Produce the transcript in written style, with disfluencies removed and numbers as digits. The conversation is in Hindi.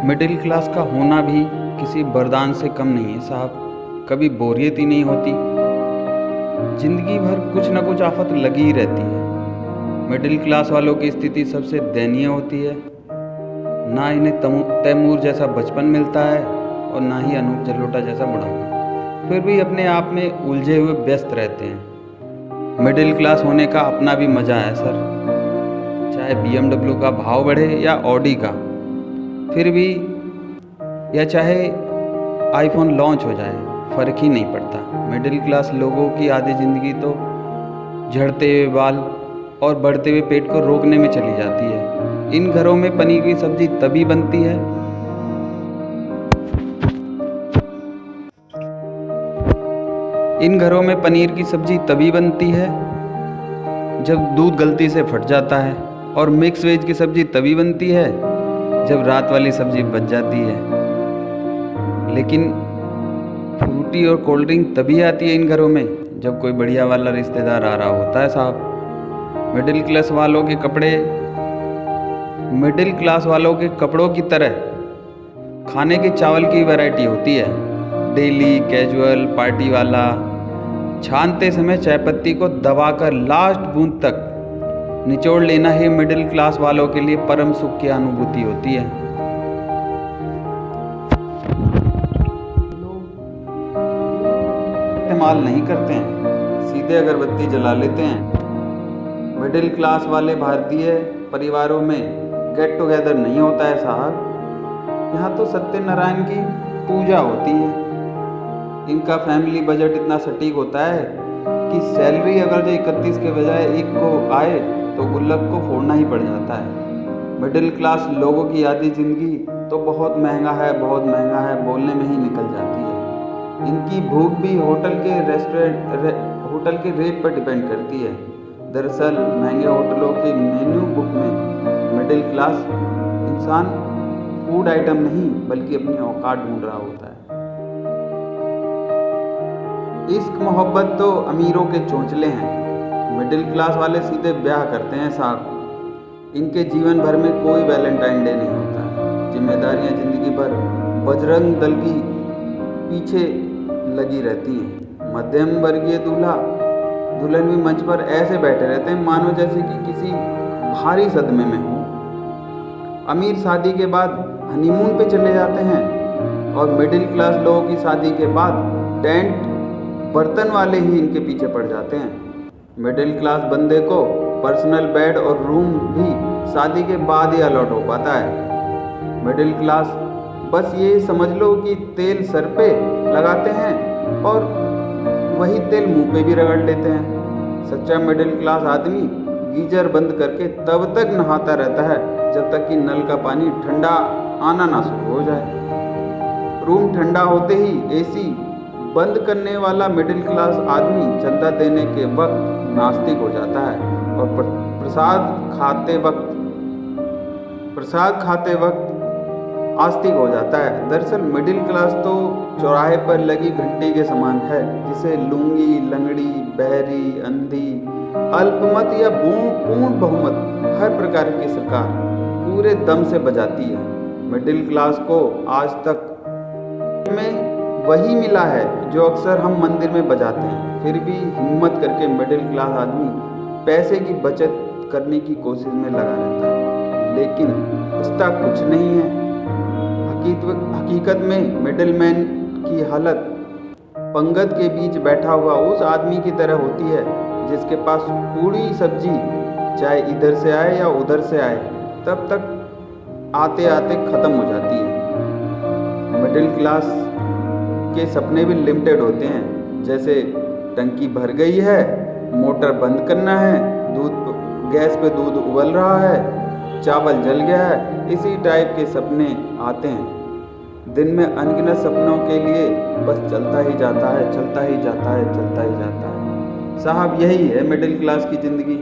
मिडिल क्लास का होना भी किसी वरदान से कम नहीं है साहब। कभी बोरियत ही नहीं होती, जिंदगी भर कुछ न कुछ आफत लगी ही रहती है। मिडिल क्लास वालों की स्थिति सबसे दयनीय होती है। ना इन्हें तैमूर जैसा बचपन मिलता है और ना ही अनूप जलोटा जैसा बुढ़ापा। फिर भी अपने आप में उलझे हुए व्यस्त रहते हैं। मिडिल क्लास होने का अपना भी मज़ा है सर, चाहे BMW का भाव बढ़े या ऑडी का, फिर भी, या चाहे आईफोन लॉन्च हो जाए, फ़र्क ही नहीं पड़ता। मिडिल क्लास लोगों की आधी ज़िंदगी तो झड़ते हुए बाल और बढ़ते हुए पेट को रोकने में चली जाती है। इन घरों में पनीर की सब्जी तभी बनती है जब दूध गलती से फट जाता है, और मिक्स वेज की सब्जी तभी बनती है जब रात वाली सब्जी बच जाती है। लेकिन फ्रूटी और कोल्ड ड्रिंक तभी आती है इन घरों में जब कोई बढ़िया वाला रिश्तेदार आ रहा होता है साहब। मिडिल क्लास वालों के कपड़ों की तरह खाने के चावल की वैरायटी होती है। डेली, कैजुअल, पार्टी वाला। छानते समय चायपत्ती को दबाकर लास्ट बूंद तक निचोड़ लेना ही मिडिल क्लास वालों के लिए परम सुख की अनुभूति होती है। इस्तेमाल नहीं करते हैं, सीधे अगरबत्ती जला लेते हैं। मिडिल क्लास वाले भारतीय परिवारों में गेट टुगेदर नहीं होता है साहब। यहाँ तो सत्यनारायण की पूजा होती है। इनका फैमिली बजट इतना सटीक होता है कि सैलरी अगर जो 31 के बजाय 1 को आए तो गुल्लक को फोड़ना ही पड़ जाता है। मिडिल क्लास लोगों की आधी ज़िंदगी तो बहुत महंगा है बोलने में ही निकल जाती है। इनकी भूख भी होटल के रेट पर डिपेंड करती है। दरअसल महंगे होटलों के मेन्यू बुक में मिडिल क्लास इंसान फूड आइटम नहीं बल्कि अपनी औकात ढूंढ रहा होता है। इश्क मोहब्बत तो अमीरों के चोंचले हैं। मिडिल क्लास वाले सीधे ब्याह करते हैं साहब। इनके जीवन भर में कोई वैलेंटाइन डे नहीं होता। जिम्मेदारियां जिंदगी भर बजरंग दल की पीछे लगी रहती हैं। मध्यम वर्गीय दुल्हन भी मंच पर ऐसे बैठे रहते हैं मानो जैसे कि किसी भारी सदमे में हो। अमीर शादी के बाद हनीमून पे चले जाते हैं और मिडिल क्लास लोगों की शादी के बाद टेंट बर्तन वाले ही इनके पीछे पड़ जाते हैं। मिडिल क्लास बंदे को पर्सनल बेड और रूम भी शादी के बाद ही अलॉट हो पाता है। मिडिल क्लास बस ये समझ लो कि तेल सर पे लगाते हैं और वही तेल मुंह पे भी रगड़ लेते हैं। सच्चा मिडिल क्लास आदमी गीजर बंद करके तब तक नहाता रहता है जब तक कि नल का पानी ठंडा आना ना शुरू हो जाए। रूम ठंडा होते ही एसी बंद करने वाला मिडिल क्लास आदमी चंदा देने के वक्त नास्तिक हो जाता है और प्रसाद खाते वक्त आस्तिक हो जाता है। दरअसल मिडिल क्लास तो चौराहे पर लगी घंटी के समान है, जिसे लूंगी, लंगड़ी, बहरी, अंधी, अल्पमत या पूर्ण बहुमत हर प्रकार की सरकार पूरे दम से बजाती है। मिडिल क्लास को आज तक में वही मिला है जो अक्सर हम मंदिर में बजाते हैं। फिर भी हिम्मत करके मिडिल क्लास आदमी पैसे की बचत करने की कोशिश में लगा रहता है, लेकिन उसका कुछ नहीं है। हकीकत में मिडिलमैन की हालत पंगत के बीच बैठा हुआ उस आदमी की तरह होती है जिसके पास पूरी सब्जी चाहे इधर से आए या उधर से आए तब तक आते आते ख़त्म हो जाती है। मिडिल क्लास के सपने भी लिमिटेड होते हैं, जैसे टंकी भर गई है, मोटर बंद करना है, गैस पे दूध उबल रहा है, चावल जल गया है। इसी टाइप के सपने आते हैं। दिन में अनगिनत सपनों के लिए बस चलता ही जाता है साहब। यही है मिडिल क्लास की ज़िंदगी।